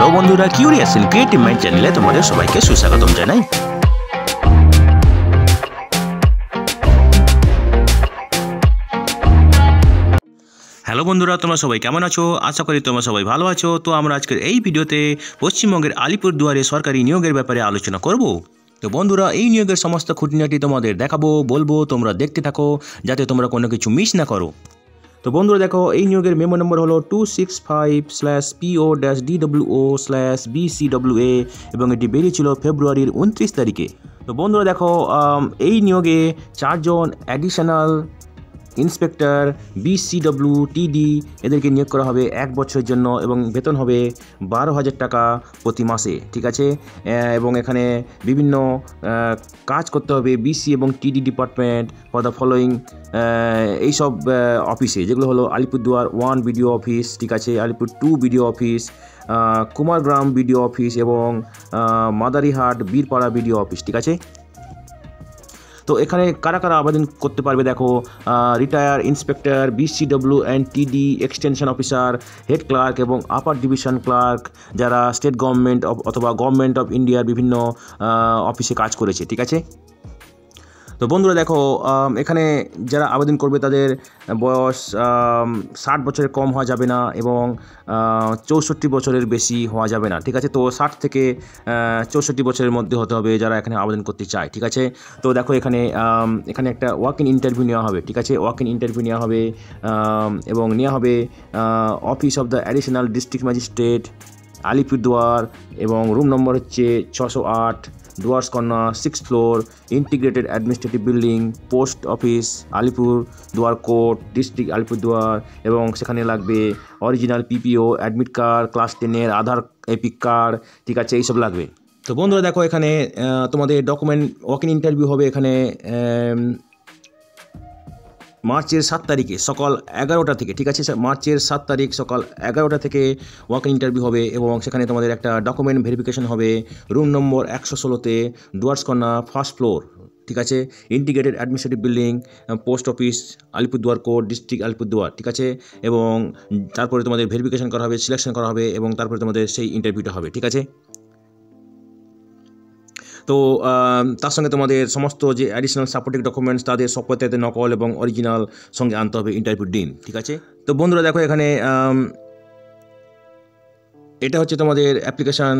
Hello বন্ধুরা, curious and creative mind চ্যানেলে তোমাদের সবাইকে সুস্বাগতম জানাই। হ্যালো বন্ধুরা, তোমরা সবাই কেমন আছো? আশা করি তোমরা সবাই ভালো আছো। তো আমরা আজকের এই ভিডিওতে পশ্চিমবঙ্গের আলিপুরদুয়ারে সরকারি নিয়োগের ব্যাপারে আলোচনা করব। তো বন্ধুরা, এই নিয়োগের সমস্ত খুঁটিনাটি তোমাদের দেখাবো, বলবো, তোমরা দেখতে থাকো যাতে তোমরা কোনো কিছু মিস না করো। তো বন্ধুরা দেখো, এই নিয়োগের মেমো নম্বর হলো 265/PO-DWO/BCWA এবং এটি বেরিয়েছিল ফেব্রুয়ারির 29 তারিখে। তো বন্ধুরা দেখো, এই নিয়োগে 4 জন অ্যাডিশনাল ইন্সপেক্টর BCW TD এদেরকে নিয়োগ করা হবে 1 বছরের জন্য এবং বেতন হবে 12,000 টাকা প্রতি মাসে, ঠিক আছে। এবং এখানে বিভিন্ন কাজ করতে হবে BC এবং TD department for the following এইসব অফিসে, যেগুলো হলো আলিপুরদুয়ার 1 বিডিও অফিস, ঠিক আছে, Alipur 2 BDO office, Kumargram BDO office এবং মাদারিহাট বীরপাড়া বিডিও অফিস, ঠিক আছে। তো এখানে কারা কারা আবেদন করতে পারবে দেখো, retire inspector BCW and TD extension officer, head clerk এবং আপার ডিভিশন ক্লার্ক, যারা স্টেট গভর্নমেন্ট অথবা গভর্নমেন্ট অফ ইন্ডিয়ার বিভিন্ন অফিসে কাজ করেছে, ঠিক আছে। তো বন্ধুরা দেখো, এখানে যারা আবেদন করবে তাদের বয়স 60 বছরের কম হওয়া যাবে না এবং 64 বছরের বেশি হওয়া যাবে না, ঠিক আছে। তো 60 থেকে 64 বছরের মধ্যে হতে হবে যারা এখানে আবেদন করতে চায়, ঠিক আছে। তো দেখো এখানে একটা ওয়াক ইন ইন্টারভিউ নেওয়া হবে, ঠিক আছে। ওয়াক ইন ইন্টারভিউ নেওয়া হবে এবং নেওয়া হবে office of the additional district magistrate Alipurduar এবং রুম নম্বর হচ্ছে 608, Dooars corner, 6th floor, integrated administrative building, post office Alipurduar court, district Alipurduar. এবং সেখানে লাগবে original PPO, admit card, class 10-এর আধার এপিক কার্ড, ঠিক আছে, এইসব লাগবে। তো বন্ধুরা দেখো, এখানে তোমাদের ডকুমেন্ট ওয়াক ইন ইন্টারভিউ হবে এখানে মার্চের 7 তারিখে সকাল 11টা থেকে, ঠিক আছে। মার্চের 7 তারিখ সকাল 11টা থেকে ওয়াক ইন ইন্টারভিউ হবে এবং সেখানে তোমাদের একটা ডকুমেন্ট ভেরিফিকেশন হবে রুম নম্বর 116-তে, ডুয়ার্স কর্নার, 1st ফ্লোর, ঠিক আছে, integrated administrative building, post office Alipurduar court, district Alipurduar, ঠিক আছে। এবং তারপরে তোমাদের ভেরিফিকেশন করা হবে, সিলেকশন করা হবে এবং তারপরে তোমাদের সেই ইন্টারভিউটা হবে, ঠিক আছে। তো তার সঙ্গে তোমাদের সমস্ত যে অ্যাডিশনাল সাপোর্টিং ডকুমেন্টস তাদের সবকটাতে নকল এবং অরিজিনাল সঙ্গে আনতে হবে ইন্টারভিউ দিন, ঠিক আছে। তো বন্ধুরা দেখো, এখানে এটা হচ্ছে তোমাদের অ্যাপ্লিকেশান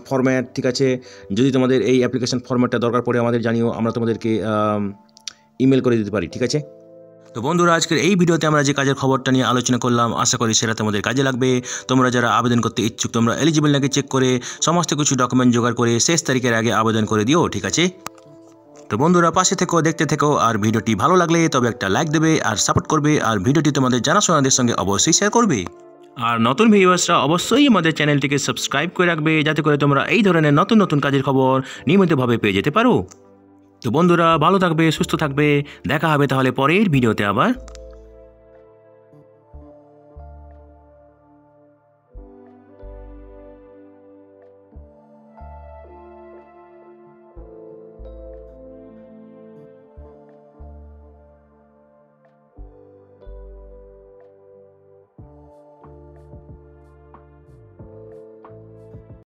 ফরম্যাট, ঠিক আছে। যদি তোমাদের এই অ্যাপ্লিকেশান ফরম্যাটটা দরকার পড়ে আমাদের জানিও, আমরা তোমাদেরকে ইমেল করে দিতে পারি, ঠিক আছে। তো বন্ধুরা, আজকের এই ভিডিওতে আমরা যে কাজের খবরটা নিয়ে আলোচনা করলাম, আশা করি সেটা তোমাদের কাজে লাগবে। তোমরা যারা আবেদন করতে ইচ্ছুক, তোমরা এলিজিবল নাকি চেক করে সমস্ত কিছু ডকুমেন্ট জোগাড় করে শেষ তারিখের আগে আবেদন করে দিও, ঠিক আছে। তো বন্ধুরা, পাশে থেকো, দেখতে থেকো, আর ভিডিওটি ভালো লাগলে তবে একটা লাইক দেবে আর সাপোর্ট করবে, আর ভিডিওটি তোমাদের জানাশোনাদের সঙ্গে অবশ্যই শেয়ার করবে। আর নতুন ভিউয়ার্সরা অবশ্যই আমাদের চ্যানেলটিকে সাবস্ক্রাইব করে রাখবে যাতে করে তোমরা এই ধরনের নতুন নতুন কাজের খবর নিয়মিতভাবে পেয়ে যেতে পারো। তো বন্ধুরা, ভালো থাকবে, সুস্থ থাকবে, দেখা হবে তাহলে পরের ভিডিওতে আবার।